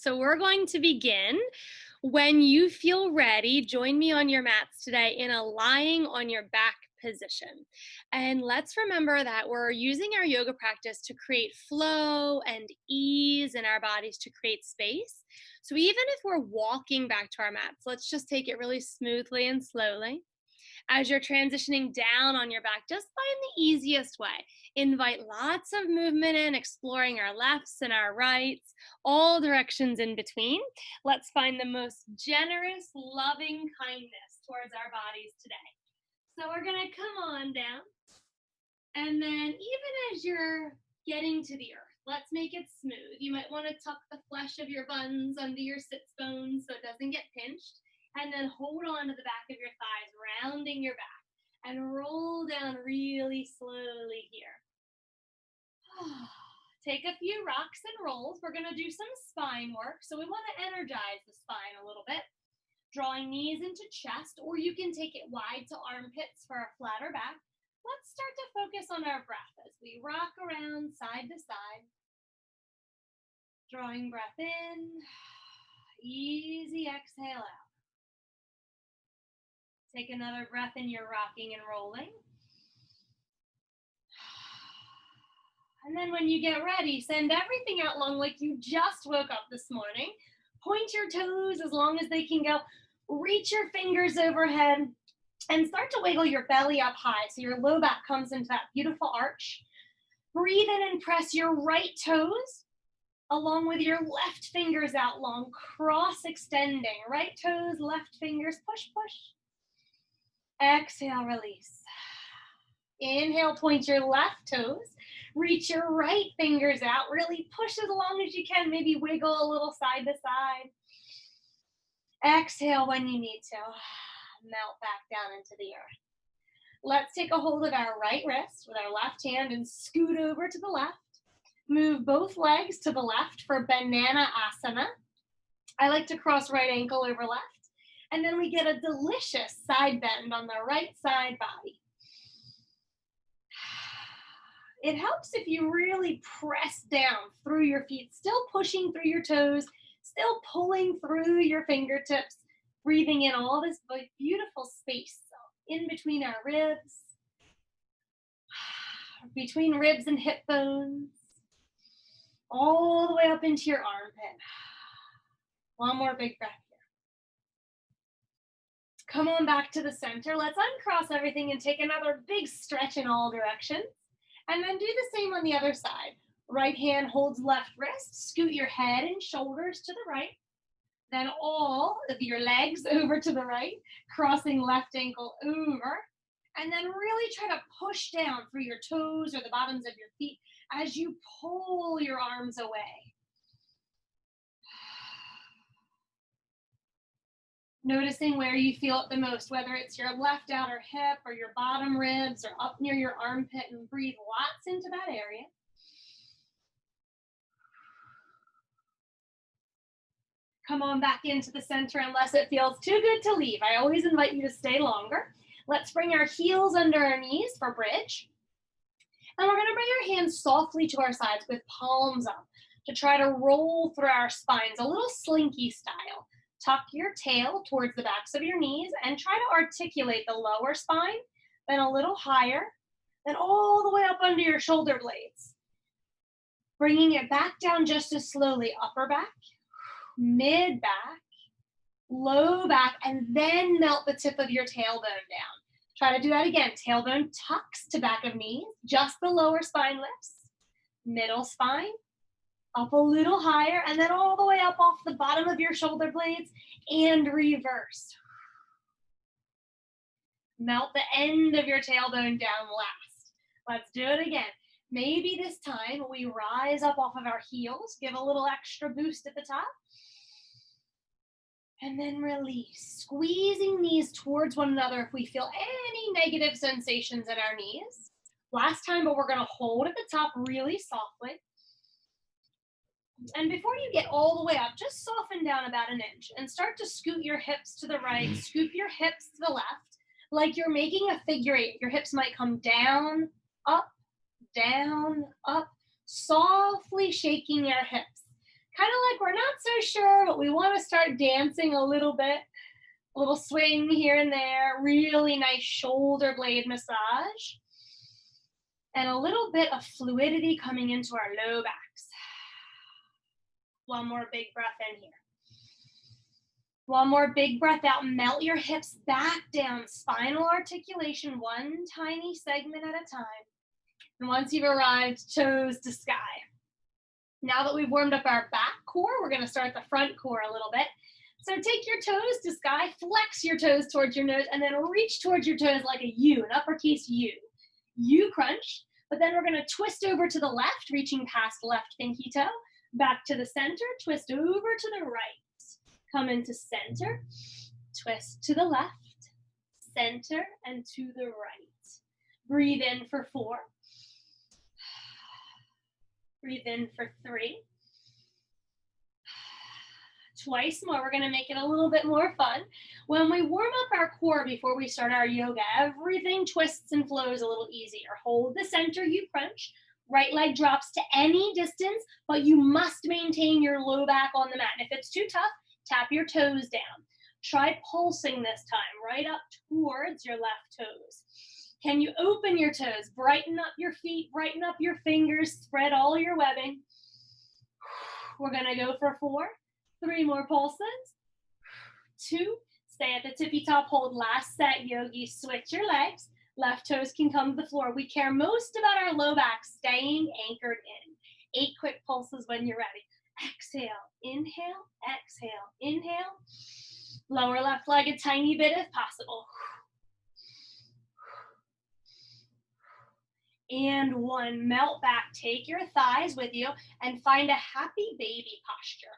So we're going to begin. When you feel ready, join me on your mats today in a lying on your back position. And let's remember that we're using our yoga practice to create flow and ease in our bodies to create space. So even if we're walking back to our mats, let's just take it really smoothly and slowly. As you're transitioning down on your back, just find the easiest way. Invite lots of movement in, exploring our lefts and our rights, all directions in between. Let's find the most generous, loving kindness towards our bodies today. So we're going to come on down. And then even as you're getting to the earth, let's make it smooth. You might want to tuck the flesh of your buns under your sits bones so it doesn't get pinched. And then hold on to the back of your thighs, rounding your back. And roll down really slowly here. Take a few rocks and rolls. We're going to do some spine work. So we want to energize the spine a little bit. Drawing knees into chest, or you can take it wide to armpits for a flatter back. Let's start to focus on our breath as we rock around side to side. Drawing breath in, easy exhale out. Take another breath in, you're rocking and rolling. And then when you get ready, send everything out long like you just woke up this morning. Point your toes as long as they can go. Reach your fingers overhead and start to wiggle your belly up high so your low back comes into that beautiful arch. Breathe in and press your right toes along with your left fingers out long, cross extending. Right toes, left fingers, push, push. Exhale, release. Inhale, point your left toes. Reach your right fingers out. Really push as long as you can. Maybe wiggle a little side to side. Exhale when you need to. Melt back down into the earth. Let's take a hold of our right wrist with our left hand and scoot over to the left. Move both legs to the left for Banana Asana. I like to cross right ankle over left. And then we get a delicious side bend on the right side body. It helps if you really press down through your feet, still pushing through your toes, still pulling through your fingertips, breathing in all this beautiful space in between our ribs, between ribs and hip bones, all the way up into your armpit. One more big breath here. Come on back to the center. Let's uncross everything and take another big stretch in all directions. And then do the same on the other side. Right hand holds left wrist. Scoot your head and shoulders to the right. Then all of your legs over to the right, crossing left ankle over. And then really try to push down through your toes or the bottoms of your feet as you pull your arms away. Noticing where you feel it the most, whether it's your left outer hip or your bottom ribs or up near your armpit, and breathe lots into that area. Come on back into the center unless it feels too good to leave. I always invite you to stay longer. Let's bring our heels under our knees for bridge. And we're going to bring our hands softly to our sides with palms up to try to roll through our spines, a little slinky style. Tuck your tail towards the backs of your knees and try to articulate the lower spine, then a little higher, then all the way up under your shoulder blades. Bringing it back down just as slowly, upper back, mid back, low back, and then melt the tip of your tailbone down. Try to do that again. Tailbone tucks to back of knees, just the lower spine lifts, middle spine, up a little higher, and then all the way up off the bottom of your shoulder blades and reverse. Melt the end of your tailbone down last. Let's do it again. Maybe this time we rise up off of our heels, give a little extra boost at the top, and then release, squeezing knees towards one another if we feel any negative sensations in our knees. Last time, but we're going to hold at the top really softly. And before you get all the way up, just soften down about an inch and start to scoot your hips to the right, scoop your hips to the left, like you're making a figure eight. Your hips might come down, up, softly shaking your hips. Kind of like we're not so sure, but we want to start dancing a little bit. A little swing here and there, really nice shoulder blade massage. And a little bit of fluidity coming into our low backs. One more big breath in here. One more big breath out. Melt your hips back down. Spinal articulation, one tiny segment at a time. And once you've arrived, toes to sky. Now that we've warmed up our back core, we're going to start the front core a little bit. So take your toes to sky, flex your toes towards your nose, and then reach towards your toes like a U, an uppercase U. U crunch, but then we're going to twist over to the left, reaching past left pinky toe, back to the center, twist over to the right. Come into center, twist to the left, center, and to the right. Breathe in for 4. Breathe in for 3. Twice more. We're going to make it a little bit more fun. When we warm up our core before we start our yoga, everything twists and flows a little easier. Hold the center, you crunch. Right leg drops to any distance, but you must maintain your low back on the mat. And if it's too tough, tap your toes down. Try pulsing this time, right up towards your left toes. Can you open your toes, brighten up your feet, brighten up your fingers, spread all your webbing. We're going to go for 4. 3 more pulses. 2. Stay at the tippy top, hold last set, yogi. Switch your legs. Left toes can come to the floor. We care most about our low back staying anchored in. 8 quick pulses when you're ready. Exhale, inhale, exhale, inhale. Lower left leg a tiny bit if possible. And 1, melt back. Take your thighs with you and find a happy baby posture.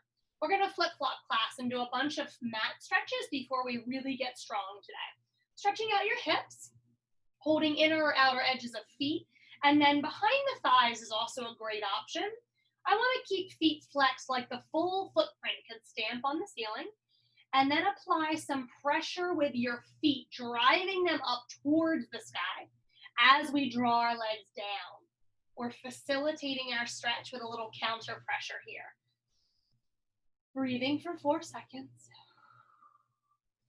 We're going to flip-flop class and do a bunch of mat stretches before we really get strong today. Stretching out your hips, holding inner or outer edges of feet, and then behind the thighs is also a great option. I want to keep feet flexed like the full footprint could stamp on the ceiling, and then apply some pressure with your feet, driving them up towards the sky as we draw our legs down. We're facilitating our stretch with a little counter pressure here. Breathing for 4 seconds.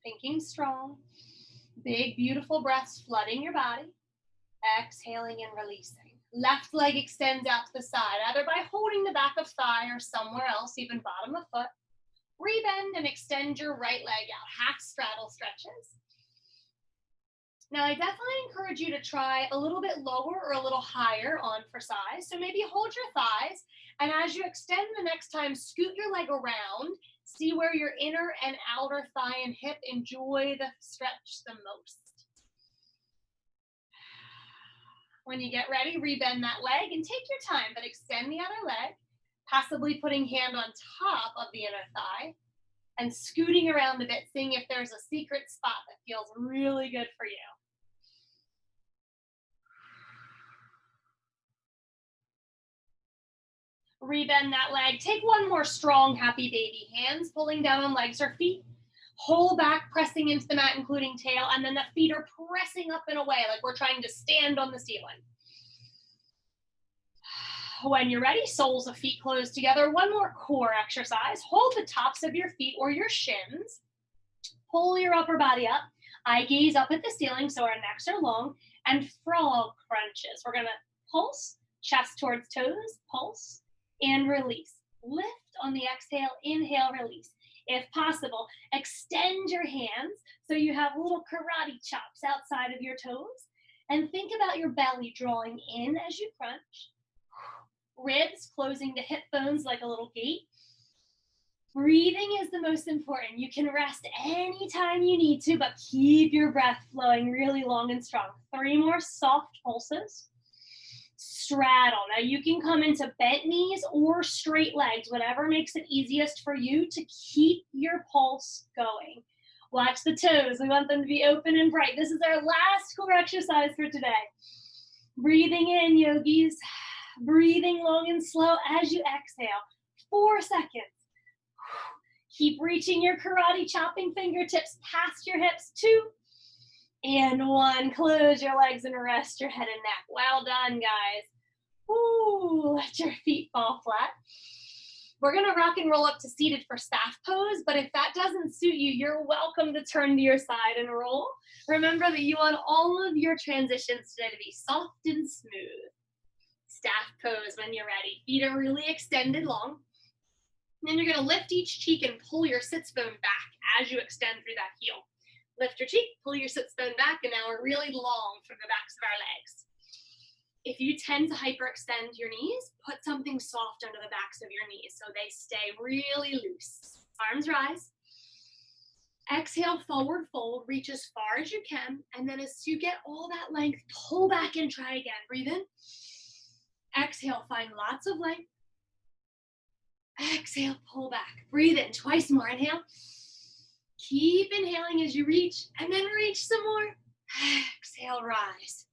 Thinking strong. Big, beautiful breaths flooding your body. Exhaling and releasing. Left leg extends out to the side, either by holding the back of thigh or somewhere else, even bottom of foot. Rebend and extend your right leg out. Half straddle stretches. Now, I definitely encourage you to try a little bit lower or a little higher on for size. So maybe hold your thighs, and as you extend the next time, scoot your leg around. See where your inner and outer thigh and hip enjoy the stretch the most. When you get ready, rebend that leg and take your time, but extend the other leg, possibly putting hand on top of the inner thigh and scooting around a bit, seeing if there's a secret spot that feels really good for you. Rebend that leg. Take 1 more strong, happy baby. Hands pulling down on legs or feet. Whole back pressing into the mat, including tail, and then the feet are pressing up and away like we're trying to stand on the ceiling. When you're ready, soles of feet close together. 1 more core exercise. Hold the tops of your feet or your shins. Pull your upper body up. Eye gaze up at the ceiling so our necks are long. And frog crunches. We're going to pulse, chest towards toes, pulse, and release. Lift on the exhale, inhale, release. If possible, extend your hands so you have little karate chops outside of your toes. And think about your belly drawing in as you crunch. Ribs closing to hip bones like a little gate. Breathing is the most important. You can rest anytime you need to, but keep your breath flowing really long and strong. 3 more soft pulses. Straddle. Now you can come into bent knees or straight legs, whatever makes it easiest for you to keep your pulse going. Watch the toes. We want them to be open and bright. This is our last core exercise for today. Breathing in, yogis. Breathing long and slow as you exhale. 4 seconds. Keep reaching your karate chopping fingertips past your hips. 2 and 1. Close your legs and rest your head and neck. Well done, guys. Ooh, let your feet fall flat. We're gonna rock and roll up to seated for staff pose, but if that doesn't suit you, you're welcome to turn to your side and roll. Remember that you want all of your transitions today to be soft and smooth. Staff pose when you're ready. Feet are really extended long. Then you're gonna lift each cheek and pull your sits bone back as you extend through that heel. Lift your cheek, pull your sits bone back, and now we're really long from the backs of our legs. If you tend to hyperextend your knees, put something soft under the backs of your knees so they stay really loose. Arms rise. Exhale, forward fold, reach as far as you can, and then as you get all that length, pull back and try again. Breathe in. Exhale, find lots of length. Exhale, pull back. Breathe in, twice more. Inhale. Keep inhaling as you reach, and then reach some more. Exhale, rise.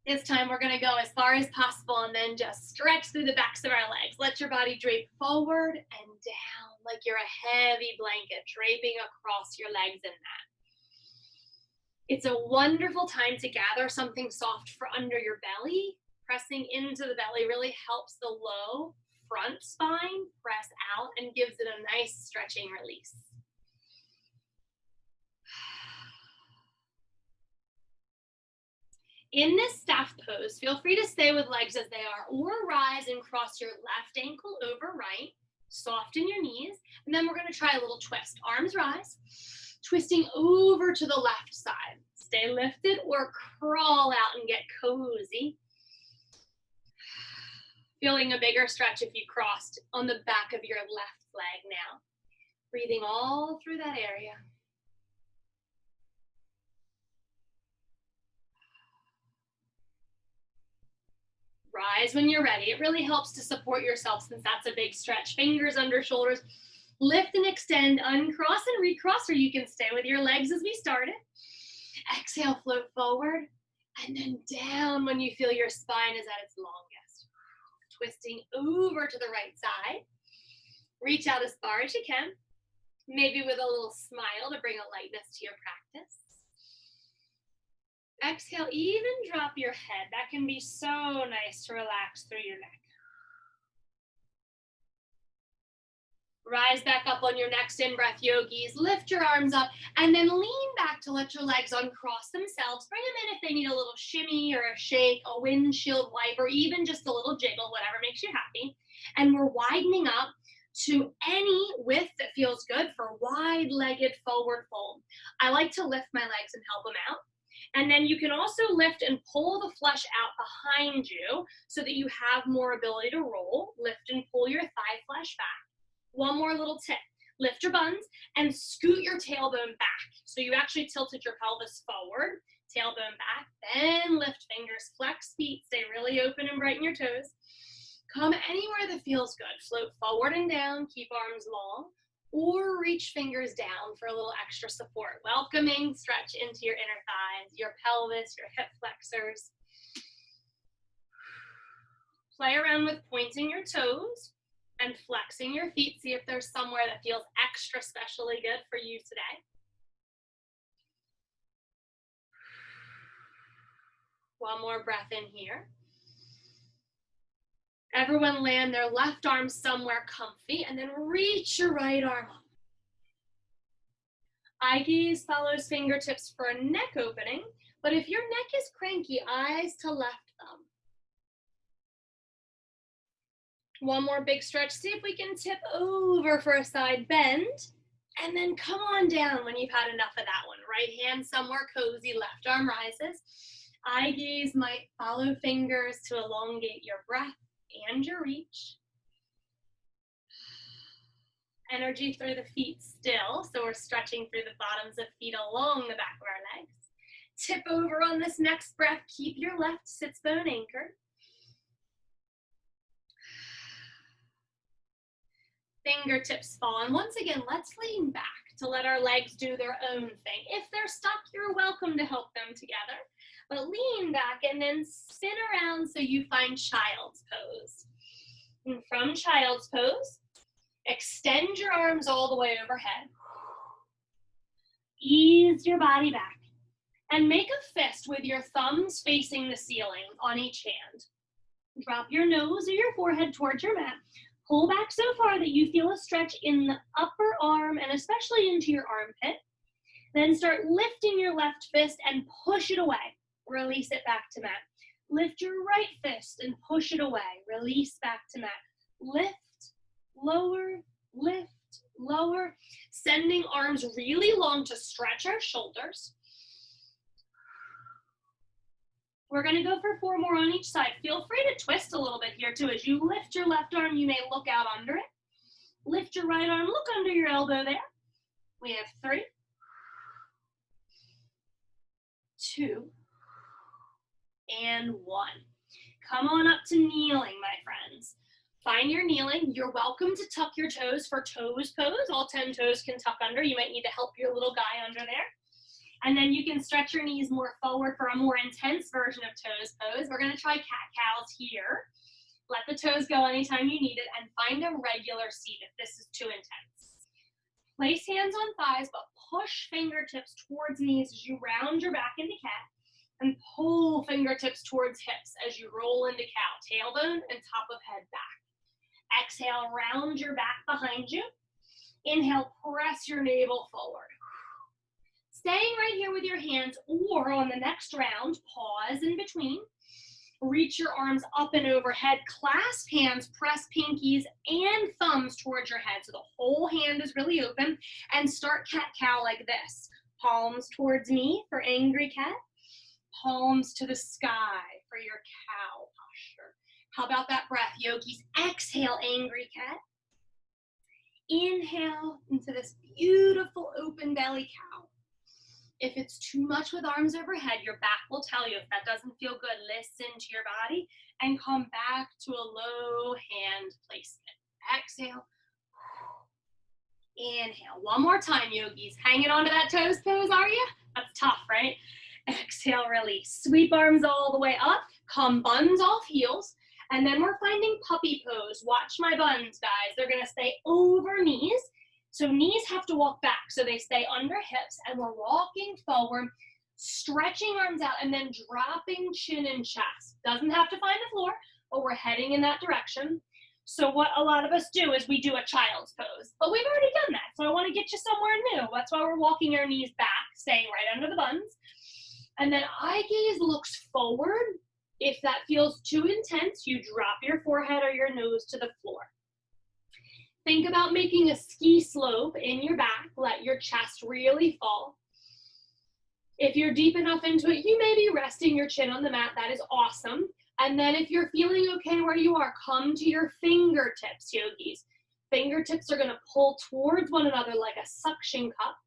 This time we're gonna go as far as possible and then just stretch through the backs of our legs. Let your body drape forward and down like you're a heavy blanket draping across your legs in that. It's a wonderful time to gather something soft for under your belly. Pressing into the belly really helps the low front spine press out and gives it a nice stretching release. In this staff pose, feel free to stay with legs as they are or rise and cross your left ankle over right. Soften your knees, and then we're going to try a little twist. Arms rise, twisting over to the left side. Stay lifted or crawl out and get cozy. Feeling a bigger stretch if you crossed on the back of your left leg now. Breathing all through that area. Rise when you're ready. It really helps to support yourself since that's a big stretch. Fingers under shoulders. Lift and extend, uncross and recross, or you can stay with your legs as we started. Exhale, float forward, and then down when you feel your spine is at its longest. Twisting over to the right side. Reach out as far as you can, maybe with a little smile to bring a lightness to your practice. Exhale, even drop your head. That can be so nice to relax through your neck. Rise back up on your next in-breath, yogis. Lift your arms up and then lean back to let your legs uncross themselves. Bring them in if they need a little shimmy or a shake, a windshield wipe, or even just a little jiggle, whatever makes you happy. And we're widening up to any width that feels good for wide-legged forward fold. I like to lift my legs and help them out. And then you can also lift and pull the flesh out behind you so that you have more ability to roll. Lift and pull your thigh flesh back. One more little tip. Lift your buns and scoot your tailbone back. So you actually tilted your pelvis forward, tailbone back, then lift fingers, flex feet, stay really open and brighten your toes. Come anywhere that feels good. Float forward and down, keep arms long, or reach fingers down for a little extra support. Welcoming stretch into your inner thighs, your pelvis, your hip flexors. Play around with pointing your toes and flexing your feet. See if there's somewhere that feels extra specially good for you today. One more breath in here. Everyone land their left arm somewhere comfy and then reach your right arm up. Eye gaze follows fingertips for a neck opening, but if your neck is cranky, eyes to left thumb. One more big stretch. See if we can tip over for a side bend, and then come on down when you've had enough of that one. Right hand somewhere cozy, left arm rises. Eye gaze might follow fingers to elongate your breath and your reach. Energy through the feet still, so we're stretching through the bottoms of feet along the back of our legs. Tip over on this next breath. Keep your left sits bone anchored. Fingertips fall, and once again, let's lean back to let our legs do their own thing. If they're stuck, you're welcome to help them together. But lean back and then spin around so you find child's pose. And from child's pose, extend your arms all the way overhead. Ease your body back. And make a fist with your thumbs facing the ceiling on each hand. Drop your nose or your forehead towards your mat. Pull back so far that you feel a stretch in the upper arm and especially into your armpit. Then start lifting your left fist and push it away. Release it back to mat. Lift your right fist and push it away. Release back to mat. Lift, lower, lift, lower. Sending arms really long to stretch our shoulders. We're going to go for 4 more on each side. Feel free to twist a little bit here too. As you lift your left arm, you may look out under it. Lift your right arm, look under your elbow there. We have 3, 2, and 1. Come on up to kneeling, my friends. Find your kneeling. You're welcome to tuck your toes for toes pose. All 10 toes can tuck under. You might need to help your little guy under there. And then you can stretch your knees more forward for a more intense version of toes pose. We're gonna try cat-cows here. Let the toes go anytime you need it and find a regular seat if this is too intense. Place hands on thighs, but push fingertips towards knees as you round your back into cat and pull fingertips towards hips as you roll into cow. Tailbone and top of head back. Exhale, round your back behind you. Inhale, press your navel forward. Staying right here with your hands, or on the next round, pause in between. Reach your arms up and overhead. Clasp hands, press pinkies and thumbs towards your head. So the whole hand is really open. And start cat-cow like this. Palms towards me for angry cat. Palms to the sky for your cow posture. How about that breath, yogis? Exhale, angry cat. Inhale into this beautiful open belly cow. If it's too much with arms overhead, your back will tell you. If that doesn't feel good, listen to your body and come back to a low hand placement. Exhale. Inhale. One more time, yogis. Hanging on to that toes pose, are you? That's tough, right? Exhale, release. Sweep arms all the way up. Come buns off heels. And then we're finding puppy pose. Watch my buns, guys. They're going to stay over knees. So knees have to walk back so they stay under hips, and we're walking forward, stretching arms out, and then dropping chin and chest. Doesn't have to find the floor, but we're heading in that direction. So what a lot of us do is we do a child's pose, but we've already done that. So I want to get you somewhere new. That's why we're walking our knees back, staying right under the buns. And then eye gaze looks forward. If that feels too intense, you drop your forehead or your nose to the floor. Think about making a ski slope in your back. Let your chest really fall. If you're deep enough into it, you may be resting your chin on the mat. That is awesome. And then if you're feeling okay where you are, come to your fingertips, yogis. Fingertips are going to pull towards one another like a suction cup.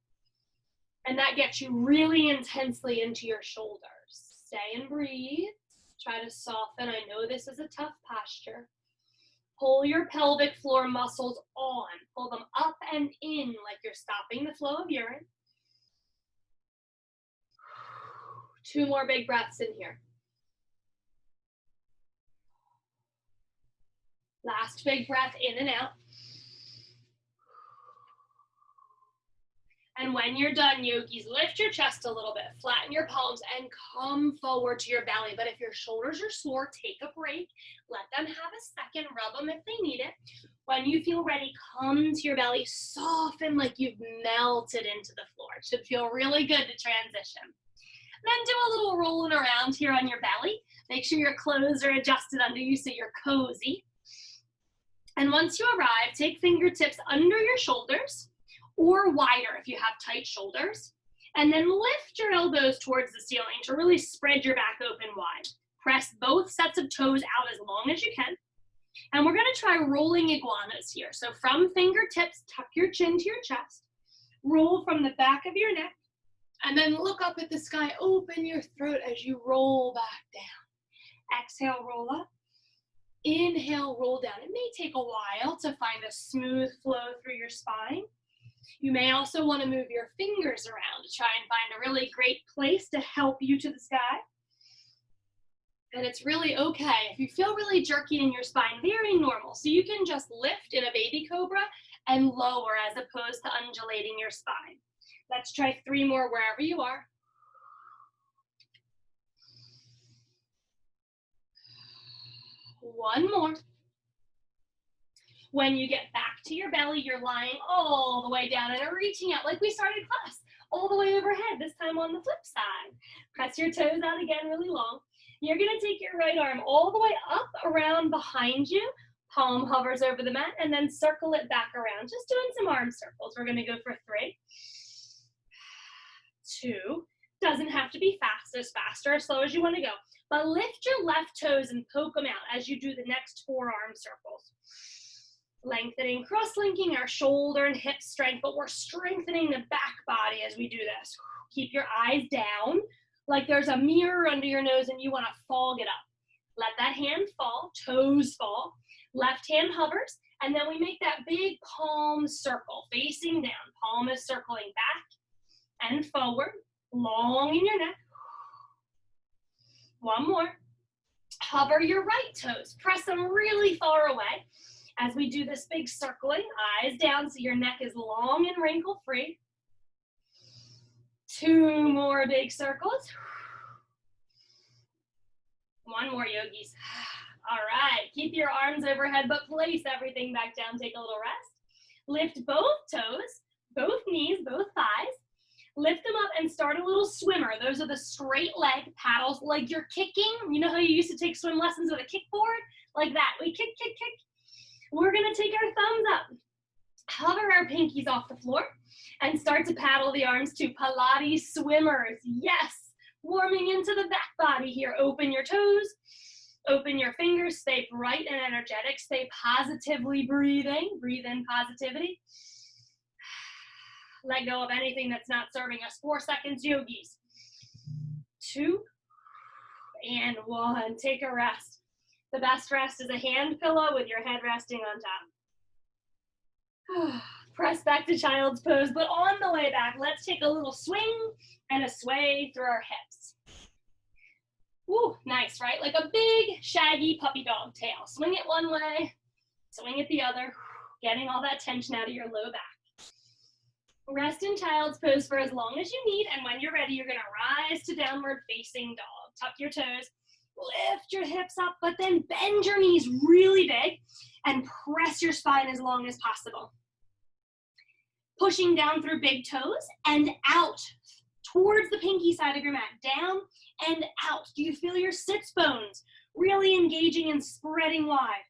And that gets you really intensely into your shoulders. Stay and breathe. Try to soften. I know this is a tough posture. Pull your pelvic floor muscles on. Pull them up and in like you're stopping the flow of urine. 2 more big breaths in here. Last big breath in and out. And when you're done, yogis, lift your chest a little bit, flatten your palms, and come forward to your belly. But if your shoulders are sore, take a break. Let them have a second, rub them if they need it. When you feel ready, come to your belly, soften like you've melted into the floor. It should feel really good to transition. Then do a little rolling around here on your belly. Make sure your clothes are adjusted under you so you're cozy. And once you arrive, take fingertips under your shoulders, or wider if you have tight shoulders. And then lift your elbows towards the ceiling to really spread your back open wide. Press both sets of toes out as long as you can. And we're gonna try rolling iguanas here. So from fingertips, tuck your chin to your chest. Roll from the back of your neck. And then look up at the sky, open your throat as you roll back down. Exhale, roll up. Inhale, roll down. It may take a while to find a smooth flow through your spine. You may also want to move your fingers around to try and find a really great place to help you to the sky. And it's really okay. If you feel really jerky in your spine, very normal. So you can just lift in a baby cobra and lower as opposed to undulating your spine. Let's try 3 more wherever you are. One more. When you get back to your belly, you're lying all the way down and reaching out like we started class, all the way overhead, this time on the flip side. Press your toes out again really long. You're gonna take your right arm all the way up around behind you, palm hovers over the mat, and then circle it back around, just doing some arm circles. We're gonna go for 3, 2, doesn't have to be fast or as slow as you wanna go, but lift your left toes and poke them out as you do the next 4 arm circles. Lengthening, cross-linking our shoulder and hip strength, but we're strengthening the back body as we do this. Keep your eyes down, like there's a mirror under your nose and you wanna fog it up. Let that hand fall, toes fall, left hand hovers, and then we make that big palm circle, facing down. Palm is circling back and forward, long in your neck. One more. Hover your right toes, press them really far away as we do this big circling, eyes down so your neck is long and wrinkle free. 2 more big circles. One more, yogis. All right, keep your arms overhead, but place everything back down. Take a little rest. Lift both toes, both knees, both thighs. Lift them up and start a little swimmer. Those are the straight leg paddles, like you're kicking. You know how you used to take swim lessons with a kickboard? Like that. We kick, kick, kick. We're gonna take our thumbs up, hover our pinkies off the floor, and start to paddle the arms to Pilates swimmers. Yes, warming into the back body here. Open your toes, open your fingers, stay bright and energetic, stay positively breathing. Breathe in positivity. Let go of anything that's not serving us. 4 seconds, yogis. 2 and 1. Take a rest. The best rest is a hand pillow with your head resting on top. Press back to child's pose, but on the way back, let's take a little swing and a sway through our hips. Woo, nice, right? Like a big, shaggy puppy dog tail. Swing it one way, swing it the other, getting all that tension out of your low back. Rest in child's pose for as long as you need, and when you're ready, you're gonna rise to downward facing dog. Tuck your toes, lift your hips up, but then bend your knees really big and press your spine as long as possible. Pushing down through big toes and out towards the pinky side of your mat, down and out. Do you feel your sits bones really engaging and spreading wide?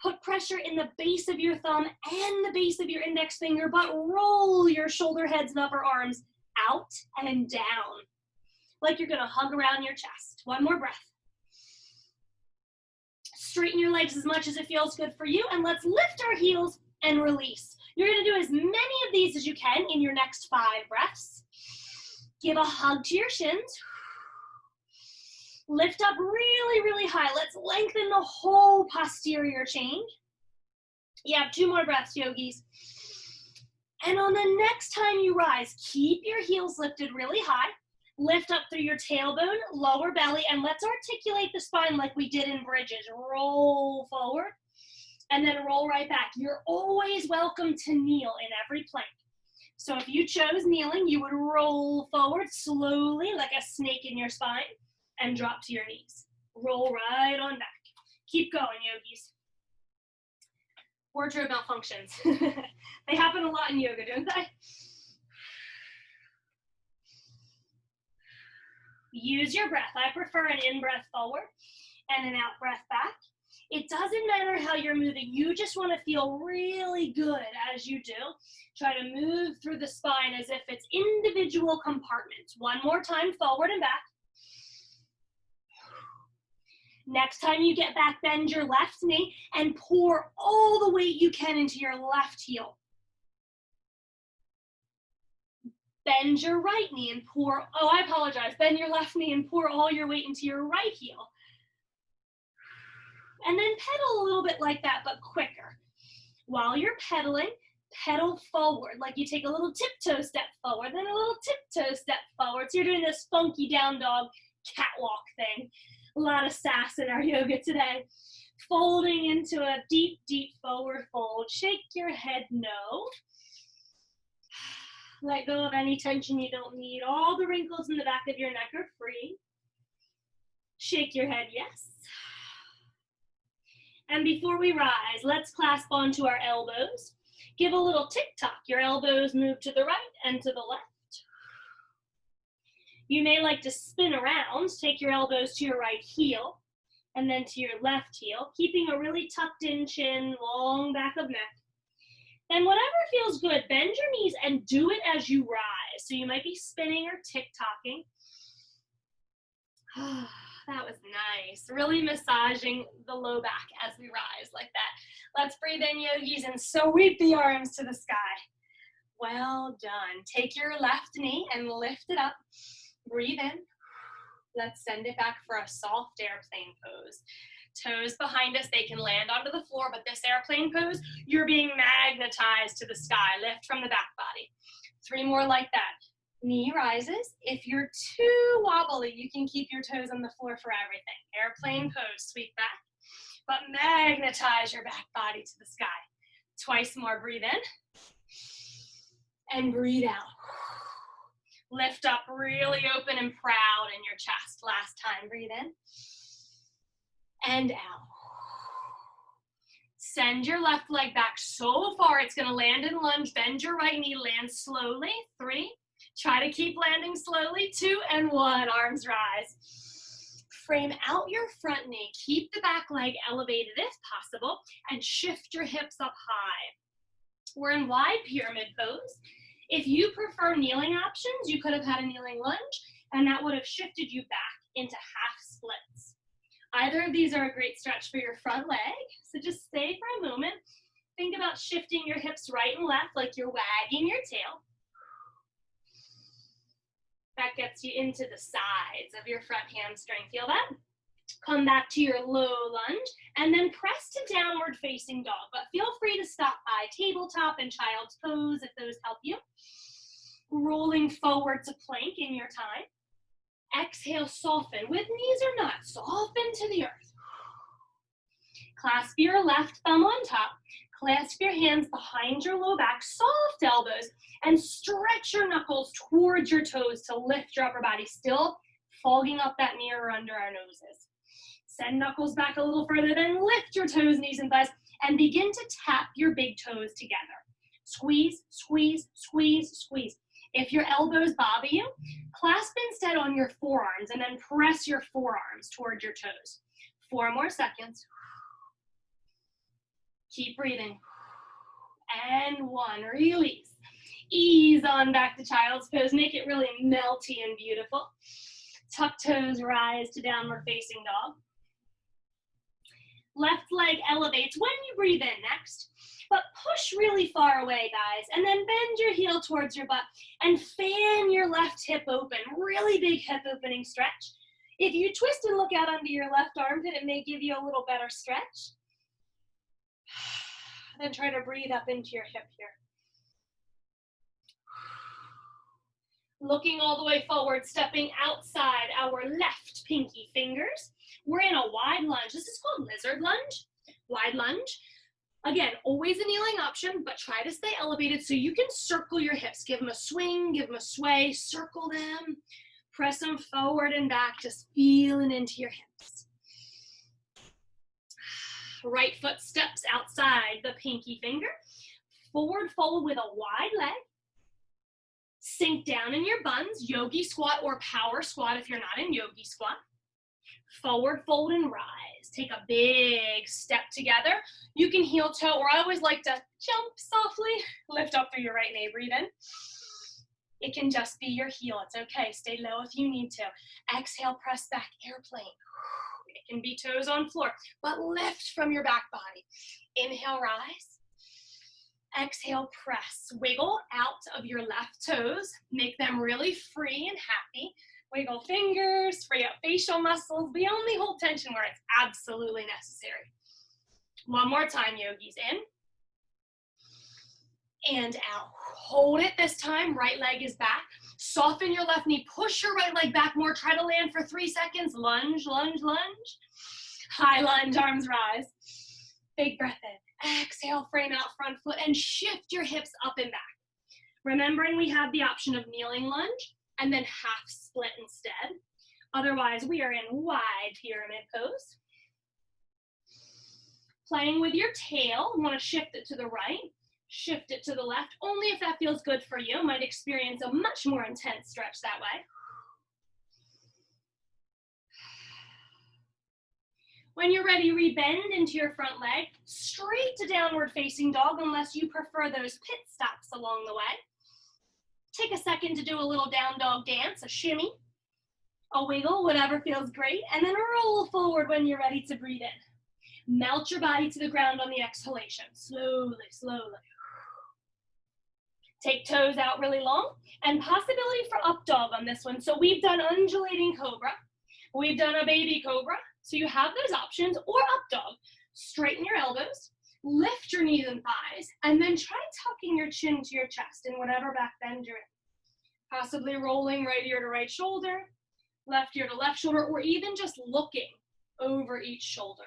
Put pressure in the base of your thumb and the base of your index finger, but roll your shoulder heads and upper arms out and down, like you're gonna hug around your chest. One more breath. Straighten your legs as much as it feels good for you, and let's lift our heels and release. You're gonna do as many of these as you can in your next 5 breaths. Give a hug to your shins. Lift up really, really high. Let's lengthen the whole posterior chain. You have 2 more breaths, yogis. And on the next time you rise, keep your heels lifted really high. Lift up through your tailbone, lower belly, and let's articulate the spine like we did in bridges. Roll forward, and then roll right back. You're always welcome to kneel in every plank. So if you chose kneeling, you would roll forward slowly like a snake in your spine and drop to your knees. Roll right on back. Keep going, yogis. Wardrobe malfunctions. They happen a lot in yoga, don't they? Use your breath. I prefer an in-breath forward and an out-breath back. It doesn't matter how you're moving. You just want to feel really good as you do. Try to move through the spine as if it's individual compartments. One more time, forward and back. Next time you get back, bend your left knee and pour all the weight you can into your left heel. Bend your right knee and pour, bend your left knee and pour all your weight into your right heel. And then pedal a little bit like that, but quicker. While you're pedaling, pedal forward, like you take a little tiptoe step forward, then a little tiptoe step forward. So you're doing this funky down dog catwalk thing. A lot of sass in our yoga today. Folding into a deep, deep forward fold. Shake your head no. Let go of any tension you don't need. All the wrinkles in the back of your neck are free. Shake your head yes. And before we rise, let's clasp onto our elbows. Give a little tick-tock. Your elbows move to the right and to the left. You may like to spin around. Take your elbows to your right heel and then to your left heel, keeping a really tucked in chin, long back of neck. Then whatever feels good, bend your knees and do it as you rise. So you might be spinning or tick-tocking. That was nice. Really massaging the low back as we rise like that. Let's breathe in, yogis, and sweep the arms to the sky. Well done. Take your left knee and lift it up. Breathe in. Let's send it back for a soft airplane pose. Toes behind us, they can land onto the floor, but this airplane pose, you're being magnetized to the sky. Lift from the back body. 3 more like that. Knee rises. If you're too wobbly, you can keep your toes on the floor for everything. Airplane pose, sweep back, but magnetize your back body to the sky. Twice more, breathe in, and breathe out. Lift up really open and proud in your chest. Last time, breathe in, and out. Send your left leg back so far, it's gonna land in lunge. Bend your right knee, land slowly. 3, try to keep landing slowly. 2 and 1, arms rise. Frame out your front knee. Keep the back leg elevated if possible, and shift your hips up high. We're in wide pyramid pose. If you prefer kneeling options, you could have had a kneeling lunge, and that would have shifted you back into half splits. Either of these are a great stretch for your front leg, so just stay for a moment. Think about shifting your hips right and left like you're wagging your tail. That gets you into the sides of your front hamstring. Feel that? Come back to your low lunge and then press to downward facing dog. But feel free to stop by tabletop and child's pose if those help you. Rolling forward to plank in your time. Exhale, soften. With knees or not, soften to the earth. Clasp your left thumb on top. Clasp your hands behind your low back, soft elbows, and stretch your knuckles towards your toes to lift your upper body, still fogging up that mirror under our noses. Send knuckles back a little further, then lift your toes, knees, and thighs, and begin to tap your big toes together. Squeeze, squeeze, squeeze, squeeze. If your elbows bother you, clasp instead on your forearms and then press your forearms towards your toes. 4 more seconds. Keep breathing. And 1, release. Ease on back to child's pose. Make it really melty and beautiful. Tuck toes, rise to downward facing dog. Left leg elevates when you breathe in next, but push really far away, guys, and then bend your heel towards your butt and fan your left hip open. Really big hip opening stretch. If you twist and look out under your left armpit, it may give you a little better stretch. Then try to breathe up into your hip here. Looking all the way forward, stepping outside our left pinky fingers. We're in a wide lunge. This is called lizard lunge, wide lunge. Again, always a kneeling option, but try to stay elevated so you can circle your hips. Give them a swing, give them a sway, circle them, press them forward and back, just feeling into your hips. Right foot steps outside the pinky finger. Forward fold with a wide leg. Sink down in your buns, yogi squat or power squat if you're not in yogi squat. Forward fold and rise. Take a big step together. You can heel toe, or I always like to jump softly. Lift up through your right knee, breathe in. It can just be your heel, it's okay. Stay low if you need to. Exhale, press back, airplane. It can be toes on floor, but lift from your back body. Inhale, rise. Exhale, press. Wiggle out of your left toes. Make them really free and happy. Wiggle fingers, free up facial muscles. We only hold tension where it's absolutely necessary. One more time, yogis. In and out. Hold it this time. Right leg is back. Soften your left knee. Push your right leg back more. Try to land for 3 seconds. Lunge, lunge, lunge. High lunge, arms rise. Big breath in. Exhale, frame out front foot and shift your hips up and back. Remembering we have the option of kneeling lunge and then half split instead. Otherwise, we are in wide pyramid pose. Playing with your tail, you want to shift it to the right, shift it to the left, only if that feels good for you. Might experience a much more intense stretch that way. When you're ready, rebend into your front leg, straight to downward facing dog, unless you prefer those pit stops along the way. Take a second to do a little down dog dance, a shimmy, a wiggle, whatever feels great, and then roll forward when you're ready to breathe in. Melt your body to the ground on the exhalation, slowly, slowly. Take toes out really long, and possibility for up dog on this one. So we've done undulating cobra, we've done a baby cobra, so you have those options, or up dog. Straighten your elbows, lift your knees and thighs, and then try tucking your chin to your chest in whatever back bend you're in. Possibly rolling right ear to right shoulder, left ear to left shoulder, or even just looking over each shoulder.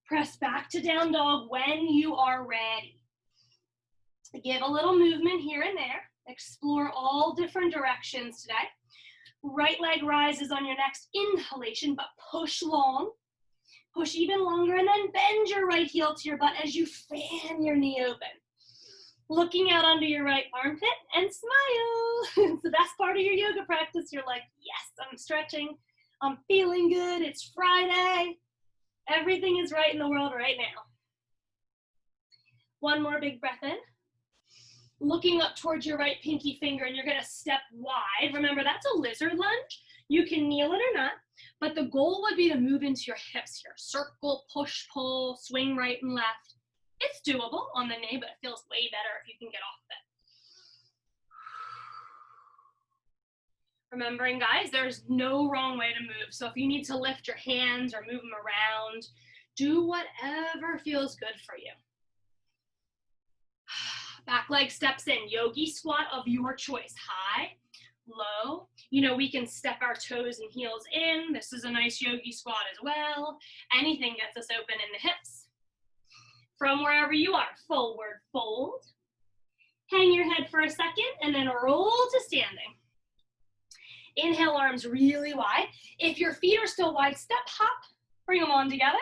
Press back to down dog when you are ready. Give a little movement here and there. Explore all different directions today. Right leg rises on your next inhalation, but push long. Push even longer, and then bend your right heel to your butt as you fan your knee open. Looking out under your right armpit and smile. It's the best part of your yoga practice. You're like, yes, I'm stretching. I'm feeling good. It's Friday. Everything is right in the world right now. One more big breath in. Looking up towards your right pinky finger, and you're gonna step wide. Remember, that's a lizard lunge. You can kneel it or not, but the goal would be to move into your hips here. Circle, push, pull, swing right and left. It's doable on the knee, but it feels way better if you can get off of it. Remembering, guys, there's no wrong way to move. So if you need to lift your hands or move them around, do whatever feels good for you. Back leg steps in, yogi squat of your choice, high, low. You know, we can step our toes and heels in. This is a nice yogi squat as well. Anything gets us open in the hips. From wherever you are, forward fold. Hang your head for a second and then roll to standing. Inhale, arms really wide. If your feet are still wide, step, hop, bring them on together.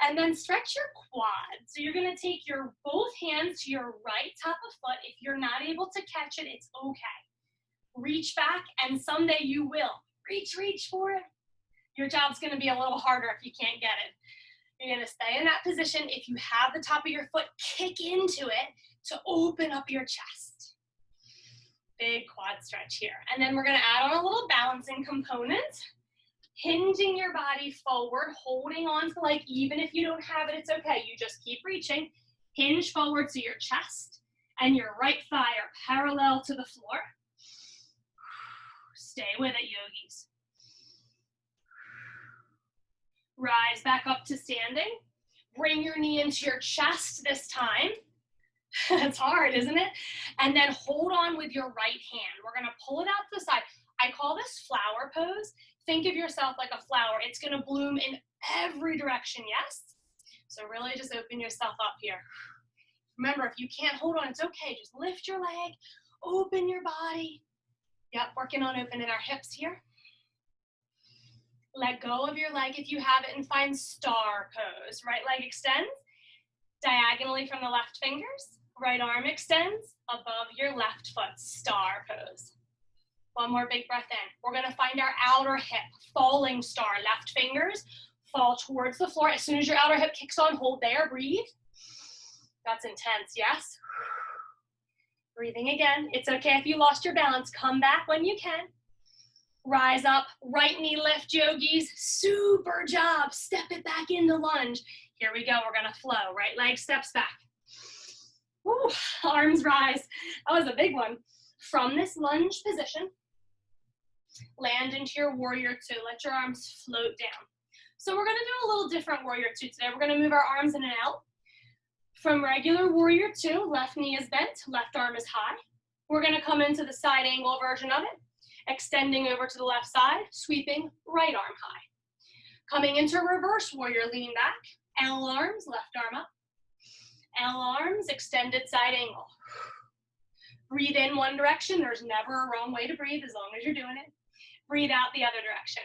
And then stretch your quads. So you're gonna take your both hands to your right top of foot. If you're not able to catch it, it's okay. Reach back, and someday you will. Reach for it. Your job's gonna be a little harder if you can't get it. You're gonna stay in that position. If you have the top of your foot, kick into it to open up your chest. Big quad stretch here. And then we're gonna add on a little balancing component. Hinging your body forward, holding on to leg. Even if you don't have it, it's okay. You just keep reaching. Hinge forward so your chest and your right thigh are parallel to the floor. Stay with it, yogis. Rise back up to standing. Bring your knee into your chest this time. It's hard, isn't it? And then hold on with your right hand. We're gonna pull it out to the side. I call this flower pose. Think of yourself like a flower. It's gonna bloom in every direction, yes? So really just open yourself up here. Remember, if you can't hold on, it's okay. Just lift your leg, open your body. Yep, working on opening our hips here. Let go of your leg if you have it and find star pose. Right leg extends diagonally from the left fingers. Right arm extends above your left foot, star pose. One more big breath in. We're gonna find our outer hip, falling star. Left fingers fall towards the floor. As soon as your outer hip kicks on, hold there, breathe. That's intense, yes? Breathing again. It's okay if you lost your balance. Come back when you can. Rise up, right knee lift, yogis. Super job. Step it back into lunge. Here we go, we're gonna flow. Right leg steps back. Woo, arms rise. That was a big one. From this lunge position, land into your warrior two. Let your arms float down. So we're gonna do a little different warrior two today. We're gonna move our arms in and out. From regular warrior two, left knee is bent, left arm is high. We're gonna come into the side angle version of it, extending over to the left side, sweeping right arm high. Coming into reverse warrior, lean back, L arms, left arm up. L arms, extended side angle. Breathe in one direction. There's never a wrong way to breathe as long as you're doing it. Breathe out the other direction.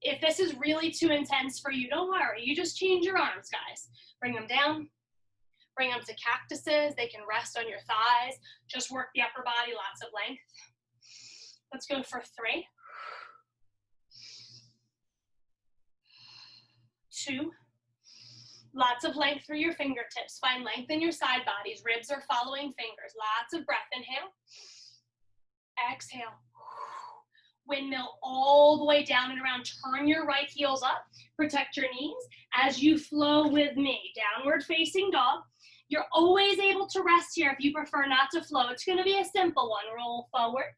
If this is really too intense for you, don't worry. You just change your arms, guys. Bring them down. Bring them to cactuses. They can rest on your thighs. Just work the upper body, lots of length. Let's go for 3. 2. Lots of length through your fingertips. Find length in your side bodies. Ribs are following fingers. Lots of breath. Inhale. Exhale. Windmill all the way down and around. Turn your right heels up. Protect your knees as you flow with me. Downward facing dog. You're always able to rest here if you prefer not to flow. It's going to be a simple one. Roll forward.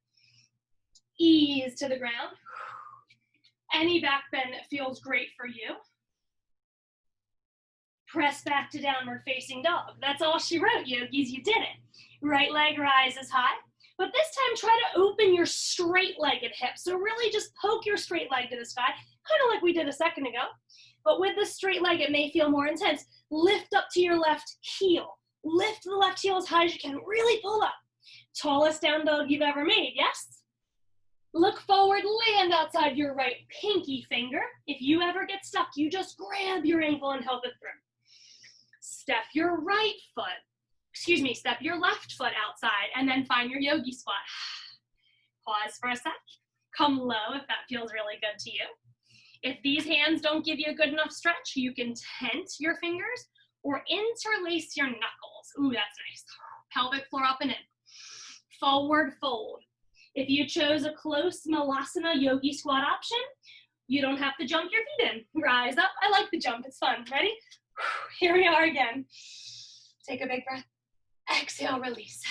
Ease to the ground. Any back bend that feels great for you. Press back to downward facing dog. That's all she wrote, yogis. You did it. Right leg rises high. But this time, try to open your straight-legged hip. So really just poke your straight leg to the sky, kind of like we did a second ago. But with the straight leg, it may feel more intense. Lift up to your left heel. Lift the left heel as high as you can. Really pull up. Tallest down dog you've ever made, yes? Look forward, land outside your right pinky finger. If you ever get stuck, you just grab your ankle and help it through. Step your step your left foot outside and then find your yogi squat. Pause for a sec. Come low if that feels really good to you. If these hands don't give you a good enough stretch, you can tent your fingers or interlace your knuckles. Ooh, that's nice. Pelvic floor up and in. Forward fold. If you chose a close Malasana yogi squat option, you don't have to jump your feet in. Rise up. I like the jump. It's fun. Ready? Here we are again. Take a big breath. Exhale, release.